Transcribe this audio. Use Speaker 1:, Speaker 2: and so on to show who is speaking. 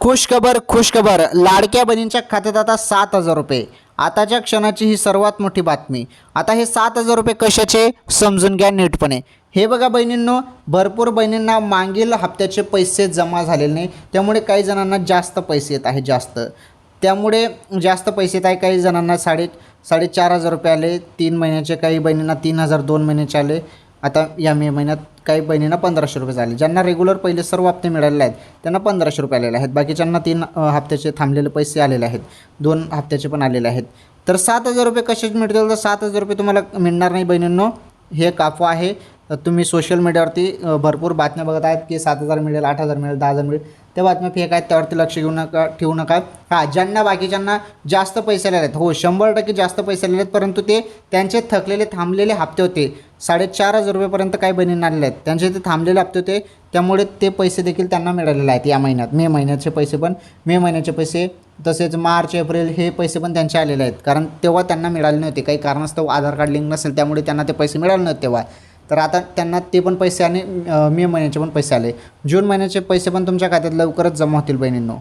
Speaker 1: खुशखबर लाडक्या बहिणींच्या खात्यात आता 7,000 रुपये. आताच्या क्षणाची ही सर्वात मोठी बातमी. आता हे 7,000 रुपये कशाचे समजून घ्या नीटपणे. हे बघा बहिणींनो, भरपूर बहिणींना मागील हप्त्याचे पैसे जमा झालेले नाही, त्यामुळे काही जणांना जास्त पैसे येत आहे. त्यामुळे जास्त पैसे येत आहे. काही जणांना 4,500 रुपये आले 3 महिन्याचे, काही बहिणींना 3,000 2 महिन्याचे आले. आता या मे महिन्यात काही बहिणींना 1,500 रुपये झाले. ज्यांना रेग्युलर पहिले सर्व हप्ते मिळालेले आहेत त्यांना 1,500 रुपये आलेले आहेत. बाकीच्यांना 3 हप्त्याचे थांबलेले पैसे आलेले आहेत, 2 हप्त्याचे पण आलेले आहेत. तर 7,000 रुपये कशाचे मिळतील? तर 7,000 रुपये तुम्हाला मिळणार नाही बहिणींनो, हे एक अफवा आहे. तुम्ही सोशल मीडियावरती भरपूर बातम्या बघत आहेत की 7,000 मिळेल, 8,000 मिळेल, 10,000 मिळेल. त्या बातम्या फेक आहेत, त्यावरती लक्ष ठेवू नका. ज्यांना बाकीच्यांना जास्त पैसे आलेले आहेत, हो 100% जास्त पैसे आलेले आहेत, परंतु ते त्यांचे थकलेले थांबलेले हप्ते होते. 4,500 रुपयेपर्यंत काही बहिणींना आलेले आहेत, त्यांचे ते थांबलेले हप्ते होते, त्यामुळे ते पैसे देखील त्यांना मिळालेले आहेत या महिन्यात. मे महिन्याचे पैसे तसेच मार्च एप्रिल हे पैसे पण त्यांचे आलेले आहेत, कारण तेव्हा त्यांना मिळाले नव्हते. काही कारणास्तव आधार कार्ड लिंक नसेल, त्यामुळे त्यांना ते पैसे मिळाले नव्हते तेव्हा. तर आता त्यांना ते पण पैसे आणि मे महिन्याचे पण पैसे आले. जून महिन्याचे पैसे पण तुमच्या खात्यात लवकरच जमा होतील बहिणींनो.